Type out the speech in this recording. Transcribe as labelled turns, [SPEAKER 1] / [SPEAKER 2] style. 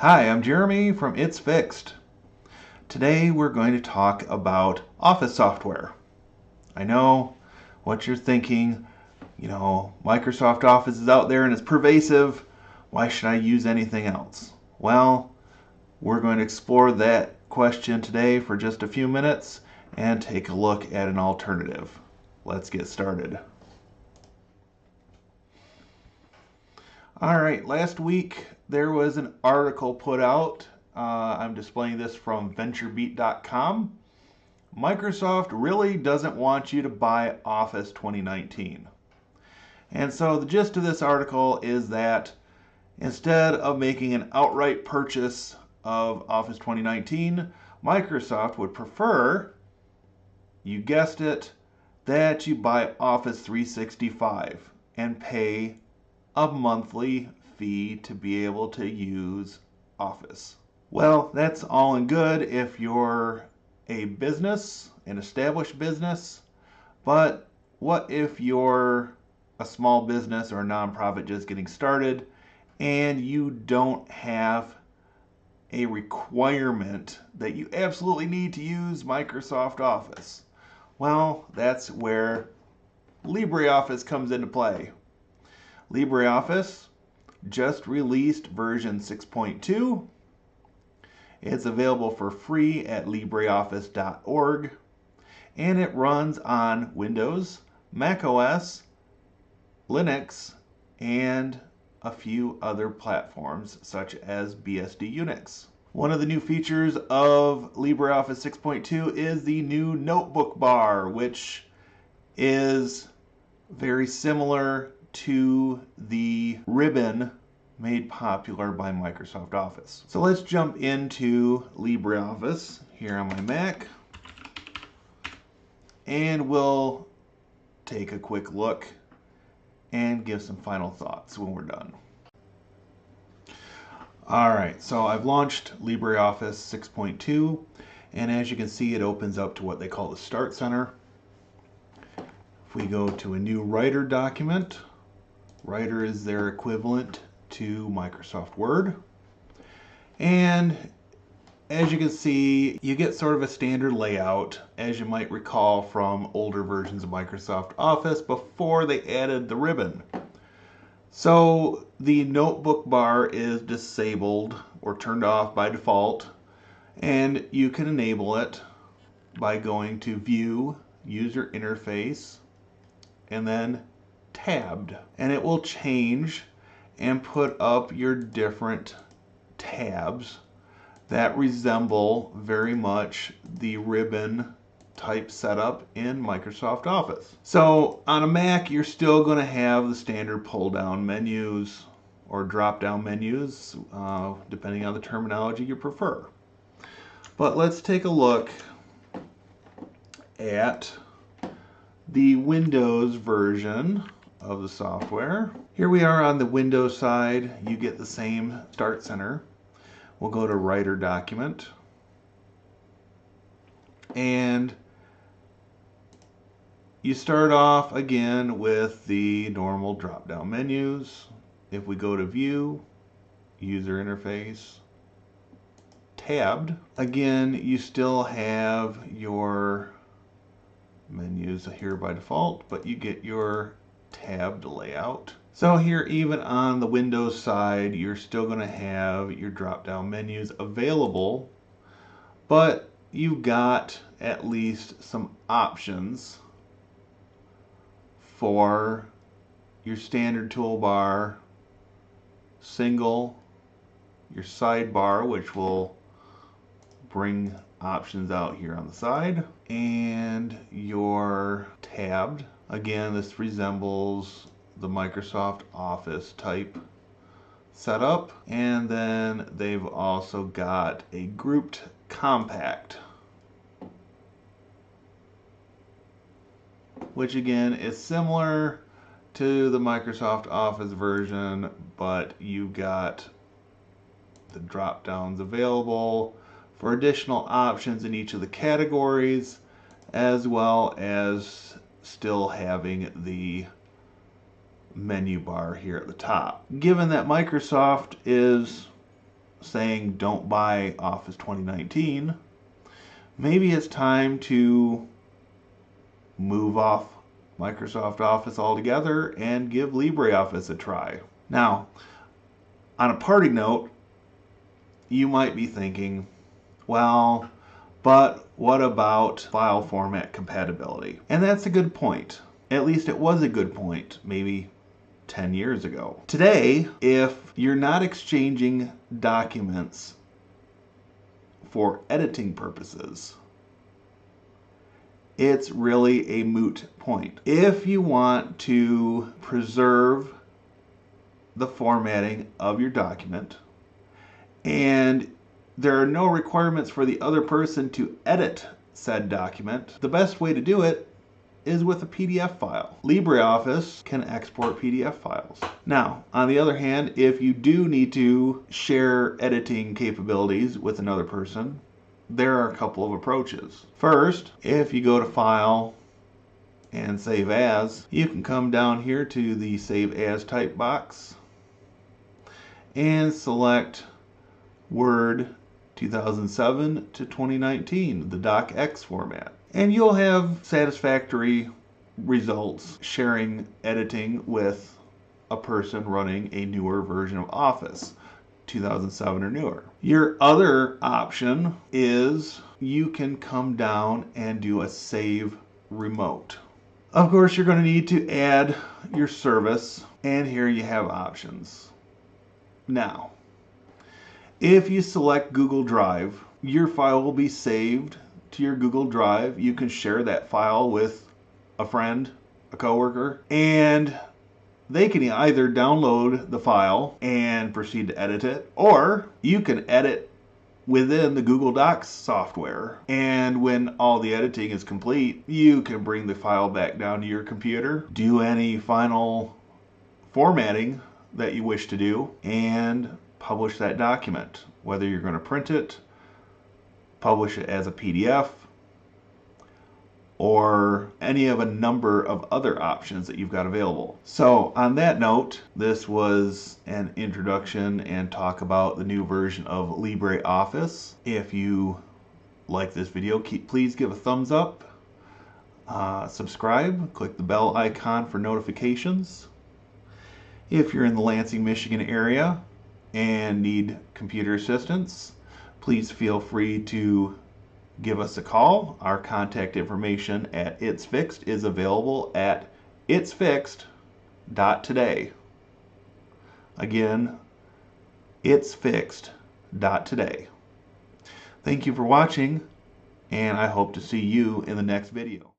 [SPEAKER 1] Hi, I'm Jeremy from It's Fixed. Today we're going to talk about Office software. I know what you're thinking. Microsoft Office is out there and it's pervasive. Why should I use anything else? Well, we're going to explore that question today for just a few minutes and take a look at an alternative. Let's get started. All right, last week there was an article put out. I'm displaying this from venturebeat.com. Microsoft really doesn't want you to buy Office 2019. And so the gist of this article is that instead of making an outright purchase of Office 2019, Microsoft would prefer, you guessed it, that you buy Office 365 and pay a monthly fee to be able to use Office. Well, that's all and good if you're a business, an established business, but what if you're a small business or a nonprofit just getting started and you don't have a requirement that you absolutely need to use Microsoft Office? Well, that's where LibreOffice comes into play. LibreOffice just released version 6.2. It's available for free at LibreOffice.org, and it runs on Windows, Mac OS, Linux, and a few other platforms such as BSD Unix. One of the new features of LibreOffice 6.2 is the new notebook bar, which is very similar to the ribbon made popular by Microsoft Office. So let's jump into LibreOffice here on my Mac, and we'll take a quick look and give some final thoughts when we're done. Alright, so I've launched LibreOffice 6.2, and as you can see, it opens up to what they call the Start Center. If we go to a new Writer document, Writer is their equivalent to Microsoft Word. And as you can see, you get sort of a standard layout, as you might recall from older versions of Microsoft Office before they added the ribbon. So the notebook bar is disabled or turned off by default, and you can enable it by going to View, User Interface, and then Tabbed, and it will change and put up your different tabs that resemble very much the ribbon type setup in Microsoft Office. So on a Mac, you're still going to have the standard pull down menus or drop down menus, depending on the terminology you prefer. But let's take a look at the Windows version of the software. Here we are on the Windows side. You get the same Start Center. We'll go to Writer document, and you start off again with the normal drop down menus. If we go to View, User Interface, Tabbed, again you still have your menus here by default, but you get your tabbed layout. So here, even on the Windows side, you're still going to have your drop down menus available, but you've got at least some options for your standard toolbar, single, your sidebar, which will bring options out here on the side, and your tabbed. Again, this resembles the Microsoft Office type setup. And then they've also got a grouped compact, which again is similar to the Microsoft Office version, but you've got the drop downs available for additional options in each of the categories, as well as still having the menu bar here at the top. Given that Microsoft is saying don't buy Office 2019, maybe it's time to move off Microsoft Office altogether and give LibreOffice a try. Now, on a parting note, you might be thinking, well, but what about file format compatibility? And that's a good point. At least it was a good point maybe 10 years ago. Today, if you're not exchanging documents for editing purposes, it's really a moot point. If you want to preserve the formatting of your document and there are no requirements for the other person to edit said document, the best way to do it is with a PDF file. LibreOffice can export PDF files. Now, on the other hand, if you do need to share editing capabilities with another person, there are a couple of approaches. First, if you go to File and Save As, you can come down here to the Save As type box and select Word 2007 to 2019, the docx format. And you'll have satisfactory results sharing editing with a person running a newer version of Office, 2007 or newer. Your other option is you can come down and do a save remote. Of course, you're going to need to add your service, and here you have options. Now, if you select Google Drive, your file will be saved to your Google Drive. You can share that file with a friend, a coworker, and they can either download the file and proceed to edit it, or you can edit within the Google Docs software. And when all the editing is complete, you can bring the file back down to your computer, do any final formatting that you wish to do, and publish that document, whether you're going to print it, publish it as a PDF, or any of a number of other options that you've got available. So on that note, this was an introduction and talk about the new version of LibreOffice. If you like this video, please give a thumbs up, subscribe, click the bell icon for notifications. If you're in the Lansing, Michigan area and need computer assistance, please feel free to give us a call. Our contact information at It's Fixed is available at itsfixed.today. Again, itsfixed.today. Thank you for watching, and I hope to see you in the next video.